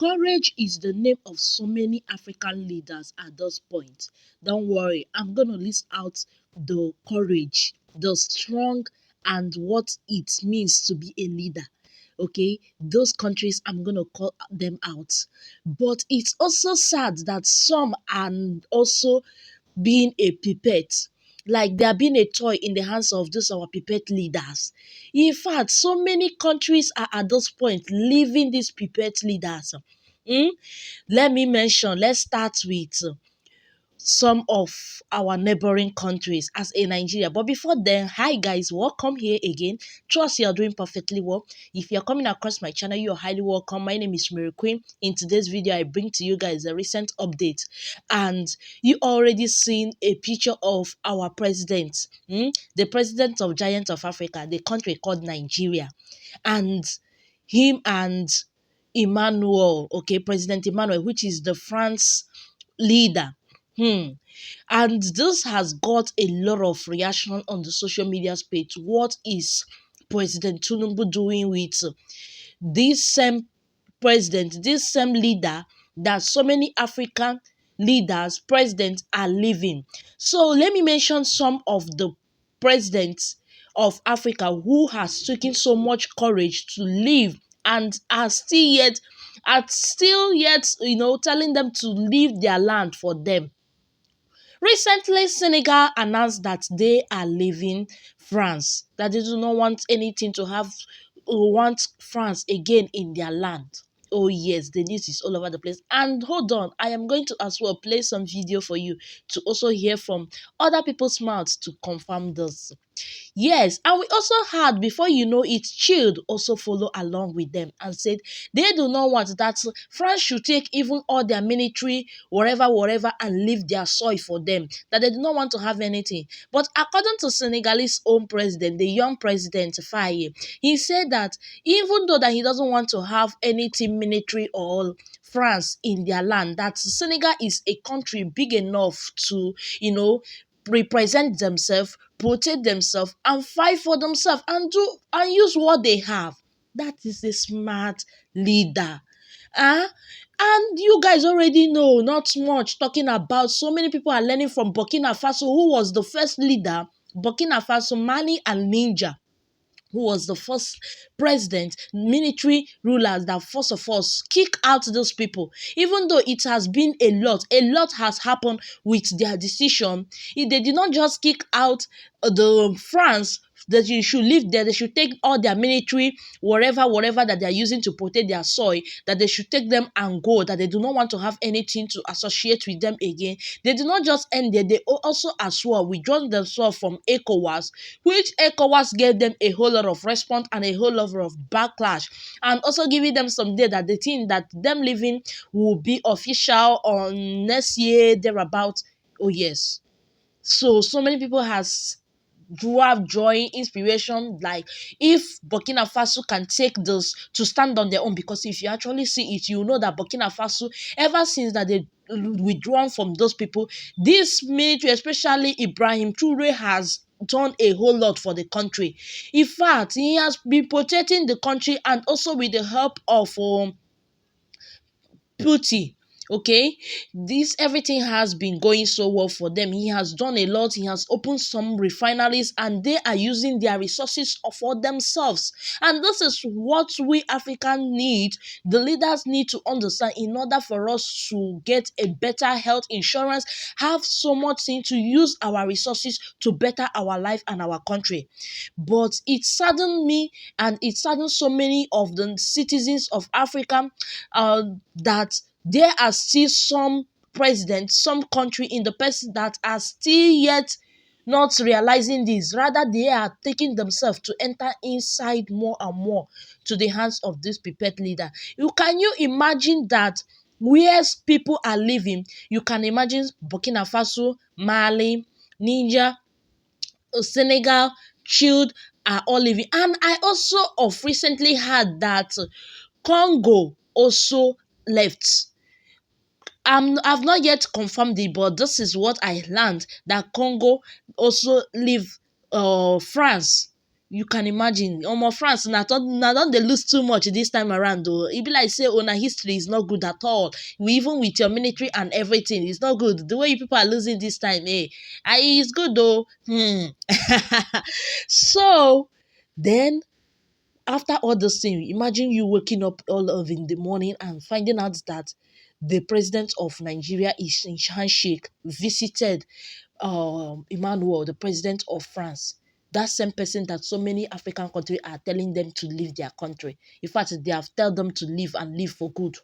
Courage is the name of so many African leaders at this point. Don't worry, I'm going to list out the courage, the strong, and what it means to be a leader. Okay, those countries, I'm going to call them out. But it's also sad that some are also being a puppet, like they are being a toy in the hands of those our puppet leaders. In fact, so many countries are at this point leaving these puppet leaders. Hmm? Let's start with some of our neighboring countries as a Nigeria. But before then, hi guys, welcome here again. Trust you're doing perfectly well. If you're coming across my channel, you're highly welcome. My name is Mary Queen. In today's video, I bring to you guys a recent update. And you already seen a picture of our president, the president of Giant of Africa, the country called Nigeria. And him and Emmanuel, okay, President Emmanuel, which is the France leader. And this has got a lot of reaction on the social media space. What is President TINUBU doing with this same president, this same leader that so many African leaders, presidents are leaving? So let me mention some of the presidents of Africa who has taken so much courage to leave and are still yet telling them to leave their land for them. Recently, Senegal announced that they are leaving France, that they do not want anything to want France again in their land. Oh yes, the news is all over the place. And hold on, I am going to as well play some video for you to also hear from other people's mouths to confirm this. Yes, and we also had, before you know it, Chilled also follow along with them and said they do not want that France should take even all their military, whatever, and leave their soil for them, that they do not want to have anything. But according to Senegalese own president, the young president Faye, he said that even though that he doesn't want to have anything military or France in their land, that Senegal is a country big enough to, represent themselves, protect themselves, and fight for themselves, and use what they have. That is a smart leader. And you guys already know, not much talking about, so many people are learning from Burkina Faso, who was the first leader. Burkina Faso, Mali, and Niger, who was the first president, military rulers that first of all kick out those people. Even though it has been a lot has happened with their decision. They did not just kick out the France, that you should live there. They should take all their military, whatever that they are using to protect their soil, that they should take them and go, that they do not want to have anything to associate with them again. They did not just end there, they also as well withdraw themselves from ECOWAS, which ECOWAS gave them a whole lot of response and a whole lot of backlash, and also giving them some day that they think that them leaving will be official on next year, thereabout. Oh yes. So many people has have joy, inspiration, like if Burkina Faso can take this to stand on their own. Because if you actually see it, you know that Burkina Faso, ever since that they withdrawn from those people, this military, especially Ibrahim Toure, has done a whole lot for the country. In fact, he has been protecting the country, and also with the help of Putin. Okay, this everything has been going so well for them. He has done a lot. He has opened some refineries, and they are using their resources for themselves. And this is what we Africans need, the leaders need to understand, in order for us to get a better health insurance, have so much thing to use our resources to better our life and our country. But it saddened me, and it saddened so many of the citizens of Africa, that there are still some presidents, some country in the past that are still yet not realizing this. Rather, they are taking themselves to enter inside more and more to the hands of this puppet leader. Can you imagine that where people are living? You can imagine Burkina Faso, Mali, Niger, Senegal, Chilled are all living. And I also of recently heard that Congo also left. I've not yet confirmed it, but this is what I learned, that Congo also leave France. You can imagine. France na don dey lose too much this time around though. E be like say una history is not good at all. Even with your military and everything, it's not good. The way you people are losing this time, it's good though. So then, after all those things, imagine you waking up all of in the morning and finding out that the president of Nigeria is in handshake visited Emmanuel, the president of France. That same person that so many African countries are telling them to leave their country. In fact, they have told them to leave and leave for good.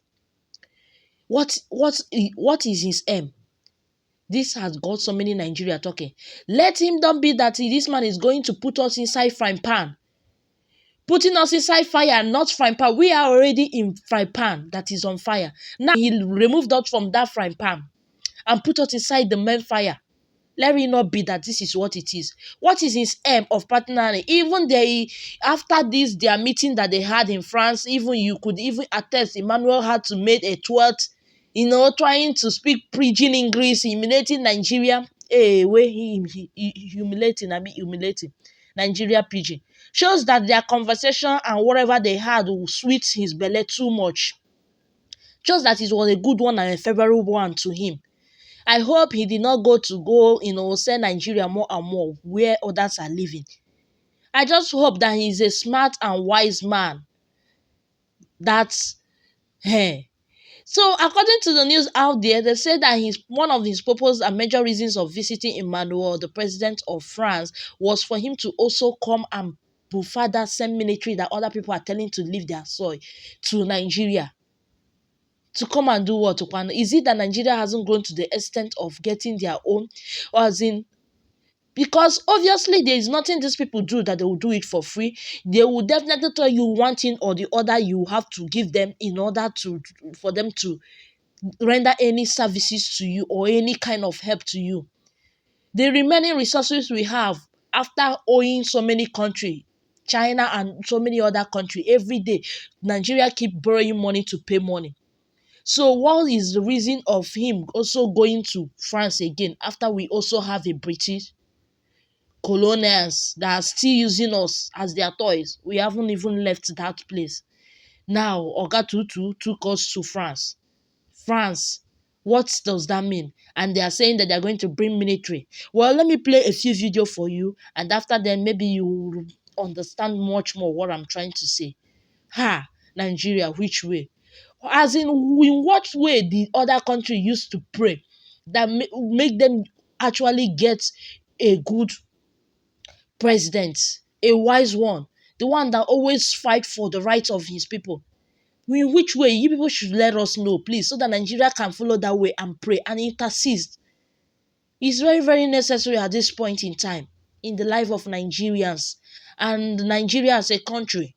What is his aim? This has got so many Nigeria talking. Let him don't be that this man is going to put us inside frying pan. Putting us inside fire, not frying pan. We are already in frying pan that is on fire. Now he removed us from that frying pan and put us inside the main fire. Let it not be that this is what it is. What is his aim of partnering? Even after this, their meeting that they had in France, even you could even attest Emmanuel had to make a tweet, trying to speak pidgin English, humiliating Nigeria. Where he humiliating, humiliating Nigeria pidgin. Shows that their conversation and whatever they had will sweet his belly too much. Shows that it was a good one and a favorable one to him. I hope he did not go, send Nigeria more and more where others are living. I just hope that he is a smart and wise man. So according to the news out there, they said that one of his purpose and major reasons of visiting Emmanuel, the president of France, was for him to also come and further send military that other people are telling to leave their soil to Nigeria. To come and do what? Is it that Nigeria hasn't grown to the extent of getting their own? Or as in, because obviously there is nothing these people do that they will do it for free. They will definitely tell you one thing or the other you have to give them in order for them to render any services to you or any kind of help to you. The remaining resources we have after owing so many countries, China and so many other countries, every day, Nigeria keep borrowing money to pay money. So what is the reason of him also going to France again after we also have a British colonials that are still using us as their toys? We haven't even left that place. Now, Oga Tutu took us to France. France, what does that mean? And they are saying that they are going to bring military. Well, let me play a few videos for you, and after then maybe you will understand much more what I'm trying to say. Nigeria, which way? As in what way the other country used to pray that make them actually get a good president, a wise one, the one that always fight for the rights of his people. In which way? You people should let us know, please, so that Nigeria can follow that way and pray and intercede. It's very, very necessary at this point in time in the life of Nigerians and Nigeria as a country.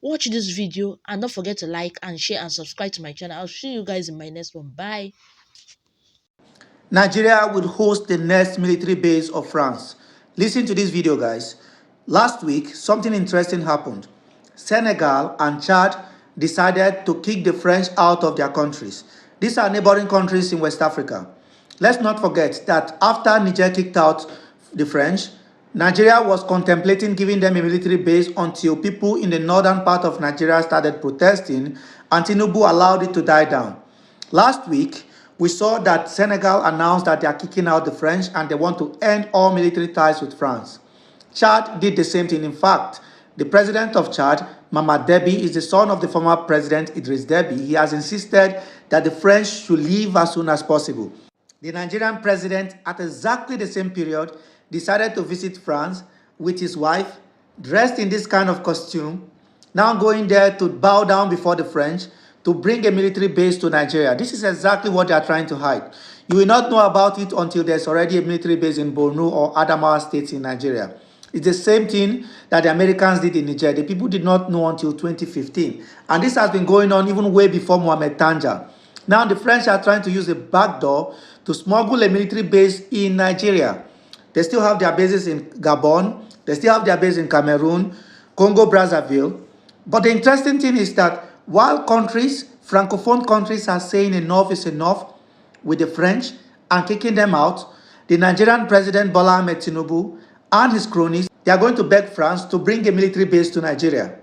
Watch this video and don't forget to like and share and subscribe to my channel. I'll see you guys in my next one. Bye. Nigeria would host the next military base of France. Listen to this video, guys. Last week, something interesting happened. Senegal and Chad decided to kick the French out of their countries. These are neighboring countries in West Africa. Let's not forget that after Niger kicked out the French, Nigeria was contemplating giving them a military base until people in the northern part of Nigeria started protesting and TINUBU allowed it to die down. Last week, we saw that Senegal announced that they are kicking out the French and they want to end all military ties with France. Chad did the same thing. In fact, the president of Chad, Mamad Deby, is the son of the former president Idriss Deby. He has insisted that the French should leave as soon as possible. The Nigerian president, at exactly the same period, decided to visit France with his wife, dressed in this kind of costume, now going there to bow down before the French, to bring a military base to Nigeria. This is exactly what they are trying to hide. You will not know about it until there's already a military base in Borno or Adamawa states in Nigeria. It's the same thing that the Americans did in Niger. The people did not know until 2015. And this has been going on even way before Mohamed Tanja. Now the French are trying to use a backdoor to smuggle a military base in Nigeria. They still have their bases in Gabon. They still have their base in Cameroon, Congo, Brazzaville. But the interesting thing is that while countries, Francophone countries, are saying enough is enough with the French and kicking them out, the Nigerian president Bola Ahmed TINUBU and his cronies, They are going to beg France to bring a military base to Nigeria.